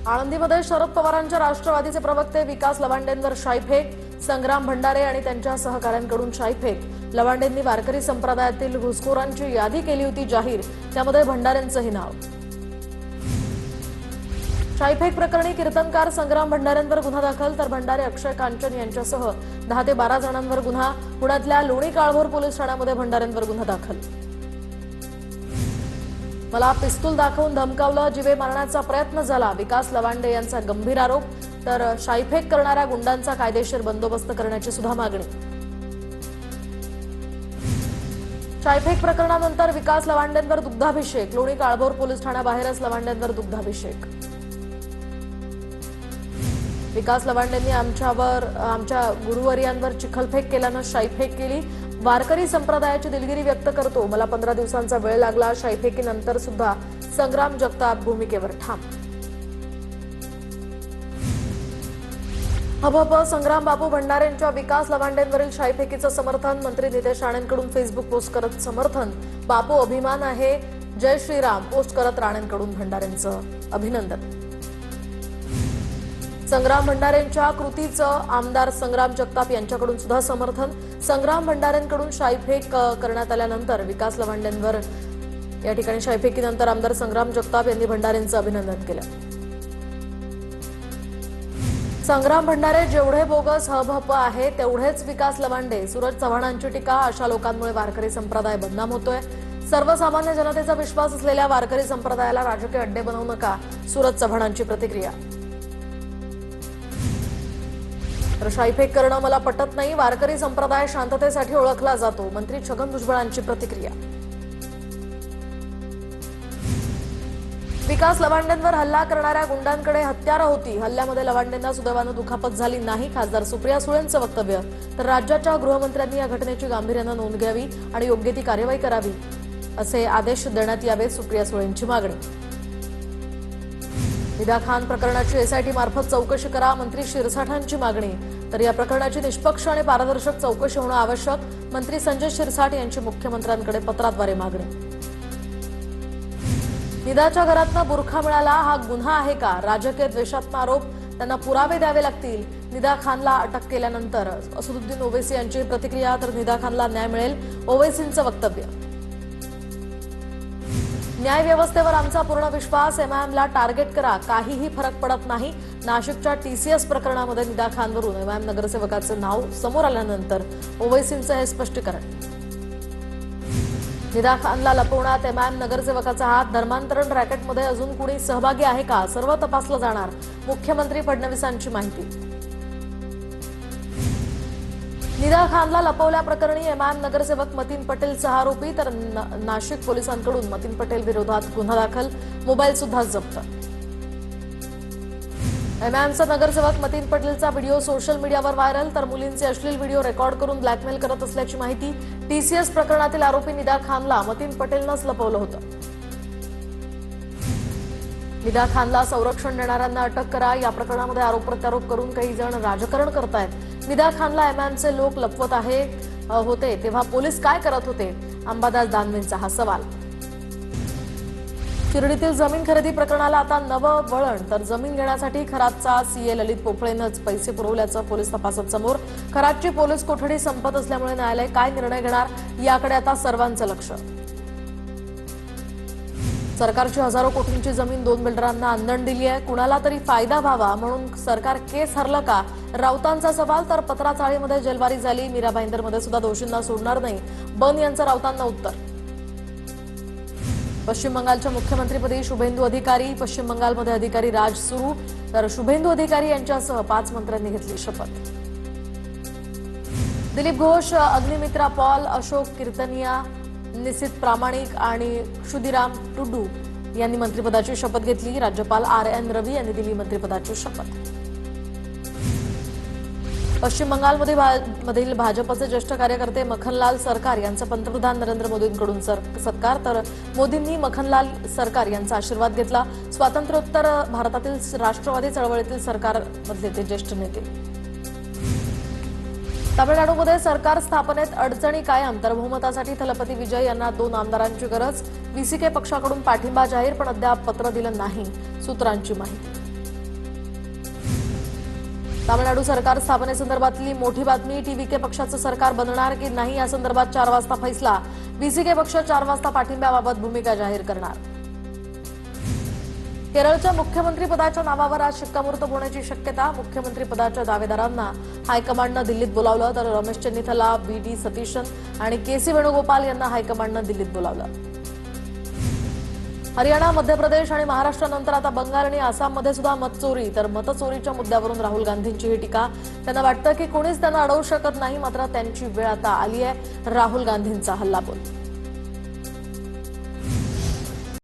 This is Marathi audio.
आळंदीमध्ये शरद पवारांच्या राष्ट्रवादीचे प्रवक्ते विकास लवांडेंवर शाईफेक, संग्राम भंडारे आणि त्यांच्या सहकाऱ्यांकडून शाईफेक। लवांडेंनी वारकरी संप्रदायातील घुसखोरांची यादी केली होती जाहीर, त्यामध्ये भंडारेंचंही नाव। शाईफेक प्रकरणी कीर्तनकार संग्राम भंडारेंवर गुन्हा दाखल, तर भंडारे अक्षय कांचन यांच्यासह 10 ते 12 जणांवर गुन्हा। पुण्यातल्या लोणी काळभोर पोलीस ठाण्यामध्ये भंडारेंवर गुन्हा दाखल। मला पिस्तूल दाखवून धमकावलं, जीवे मारण्याचा प्रयत्न झाला, विकास लवांडे यांचा गंभीर आरोप। तर शाईफेक करणाऱ्या गुंडांचा कायदेशीर बंदोबस्त करण्याची सुद्धा मागणी। शाईफेक प्रकरणानंतर विकास लवांडेंवर दुग्धाभिषेक, लोणी काळभोर पोलीस ठाण्याबाहेरच लवांडेंवर दुग्धाभिषेक। विकास लवांडेंनी आमच्या गुरुवर्यांवर चिखलफेक केल्यानं शाईफेक केली, वारकरी संप्रदायाची दिलगिरी व्यक्त करतो, मला 15 दिवसांचा वेळ लागला, शाईफेकीनंतर सुद्धा संग्राम जगताप भूमिकेवर ठाम। हबहब संग्राम बापू भंडारेंच्या विकास लवांडेंवरील शाईफेकीचं समर्थन, मंत्री नितेश राणेंकडून फेसबुक पोस्ट करत समर्थन, बापू अभिमान आहे, जय श्रीराम पोस्ट करत राणेंकडून भंडारेंचं अभिनंदन। संग्राम भंडारेंच्या कृतीचं आमदार संग्राम जगताप यांच्याकडून सुद्धा समर्थन, संग्राम भंडारेंकडून शाईफेक करण्यात आल्यानंतर विकास लवांडेंवर या ठिकाणी शाईफेकीनंतर आमदार संग्राम जगताप यांनी भंडारेंचं अभिनंदन केलं। संग्राम भंडारे जेवढे बोगस हबहप आहे तेवढेच विकास लवांडे, सूरज चव्हाणांची टीका, अशा लोकांमुळे वारकरी संप्रदाय बदनाम होतोय, सर्वसामान्य जनतेचा विश्वास असलेल्या वारकरी संप्रदायाला राजकीय अड्डे बनवू नका, सूरज चव्हाणांची प्रतिक्रिया। तर शाईफेक करणं मला पटत नाही, वारकरी संप्रदाय शांततेसाठी ओळखला जातो, मंत्री छगन भुजबळांची प्रतिक्रिया। विकास लवांडेंवर हल्ला करणाऱ्या गुंडांकडे हत्यारं होती, हल्ल्यामध्ये लवांडेंना सुदैवानं दुखापत झाली नाही, खासदार सुप्रिया सुळेंचं वक्तव्य। तर राज्याच्या गृहमंत्र्यांनी या घटनेची गांभीर्यानं नोंद घ्यावी आणि योग्य ती कार्यवाही करावी, असे आदेश देण्यात यावेत, सुप्रिया सुळेंची मागणी। निदा खान प्रकरणाची एसआयटी मार्फत चौकशी करा, मंत्री शिरसाठांची मागणी। तर या प्रकरणाची निष्पक्ष आणि पारदर्शक चौकशी होणं आवश्यक, मंत्री संजय शिरसाठ यांची मुख्यमंत्र्यांकडे पत्राद्वारे मागणी। निदाच्या घरातनं बुरखा मिळाला, हा गुन्हा आहे का? राजकीय द्वेषात्मक आरोप, त्यांना पुरावे द्यावे लागतील, निदा खानला अटक केल्यानंतर असदुद्दीन ओवैसी यांची प्रतिक्रिया। तर निदा खानला न्याय मिळेल, ओवैसींचं वक्तव्य। न्याय व्यवस्थेवर आमचा पूर्ण विश्वास, एमआयएमला टार्गेट करा, काहीही फरक पडत नाही, नाशिकच्या टीसीएस प्रकरणामध्ये निदा खानवरून एमआयएम नगरसेवकाचं नाव समोर आल्यानंतर ओवैसींचं हे स्पष्टीकरण। निदा खानला लपवण्यात एमआयएम नगरसेवकाचा हात, धर्मांतरण रॅकेटमध्ये अजून कुणी सहभागी आहे का, सर्व तपासलं जाणार, मुख्यमंत्री फडणवीसांची माहिती। निदा खानला लपवल्याप्रकरणी एमआयएम नगरसेवक मतीन पटेलचा आरोपी, तर नाशिक पोलिसांकडून मतीन पटेल विरोधात गुन्हा दाखल, मोबाईल सुद्धा जप्त। एमआयएमचा नगरसेवक मतीन पटेलचा व्हिडिओ सोशल मीडियावर व्हायरल, तर मुलींचे अश्लील व्हिडिओ रेकॉर्ड करून ब्लॅकमेल करत असल्याची माहिती। टीसीएस प्रकरणातील आरोपी निदा खानला मतीन पटेलनंच लपवलं होतं। निदा खानला संरक्षण देणाऱ्यांना अटक करा, या प्रकरणामध्ये आरोप प्रत्यारोप करून काही जण राजकारण करतायत। निदा खानला एमआयएमचे लोक लपवत होते तेव्हा पोलीस काय करत होते, अंबादास दानवेंचा हा सवाल। शिर्डीतील जमीन खरेदी प्रकरणाला आता नवं वळण, तर जमीन घेण्यासाठी खरातचा सीए ललित पोफळेनंच पैसे पुरवल्याचं पोलीस तपासात समोर। खरातची पोलीस कोठडी संपत असल्यामुळे न्यायालय काय निर्णय घेणार, याकडे आता सर्वांचं लक्ष। सरकारची हजारो कोटींची जमीन 2 बिल्डरांना आंदण दिली आहे, कुणाला तरी फायदा व्हावा म्हणून सरकार केस हरलं का, राऊतांचा सवाल। तर पत्राचाळीमध्ये जेलबारी झाली, मीरा भाईंदरमध्ये सुद्धा दोषींना सोडणार नाही, बन यांचं राऊतांना उत्तर। पश्चिम बंगालच्या मुख्यमंत्रीपदी शुभेंदू अधिकारी, पश्चिम बंगालमध्ये अधिकारी राज सुरू, तर शुभेंदू अधिकारी यांच्यासह 5 मंत्र्यांनी घेतली शपथ। दिलीप घोष, अग्निमित्रा पॉल, अशोक कीर्तनिया, निसित प्रामाणिक आणि क्षुदिराम टुडू यांनी मंत्रिपदाची शपथ घेतली, राज्यपाल RN रवी यांनी दिली मंत्रिपदाची शपथ। पश्चिम बंगालमधील भाजपचे ज्येष्ठ कार्यकर्ते मखनलाल सरकार यांचा पंतप्रधान नरेंद्र मोदींकडून सत्कार, तर मोदींनी मखनलाल सरकार यांचा आशीर्वाद घेतला। स्वातंत्र्योत्तर भारतातील राष्ट्रवादी चळवळीतील सरकारमधले ते ज्येष्ठ नेते। तामिळनाडूमध्ये सरकार स्थापनेत अडचणी कायम, तर बहुमतासाठी थलपती विजय यांना 2 आमदारांची गरज, VCK पक्षाकडून पाठिंबा जाहीर, पण अद्याप पत्र दिलं नाही, सूत्रांची माहिती। तामिळनाडू सरकार स्थापनेसंदर्भातली मोठी बातमी. टीव्हीके पक्षाचं सरकार बनणार की नाही या संदर्भात 4 वाजता फैसला. बीसीके पक्ष 4 वाजता पाठिंब्याबाबत भूमिका जाहीर करणार. केरळच्या मुख्यमंत्रीपदाच्या नावावर आज शिक्कामोर्तब होण्याची शक्यता. मुख्यमंत्रीपदाच्या दावेदारांना हायकमांडनं दिल्लीत बोलावलं, तर रमेश चेन्निथला, बी.डी. सतीशन आणि के.सी. वेणुगोपाल यांना हायकमांडनं दिल्लीत बोलावलं. हरियाणा, मध्य प्रदेश आणि महाराष्ट्रानंतर आता बंगाल आणि आसाममध्ये सुद्धा मतचोरी. तर मतचोरीच्या मुद्द्यावरून राहुल गांधींची ही टीका. त्यांना वाटतं की कोणीच त्यांना अडवू शकत नाही, मात्र त्यांची वेळ आता आली आहे. राहुल गांधींचा हल्लाबोल.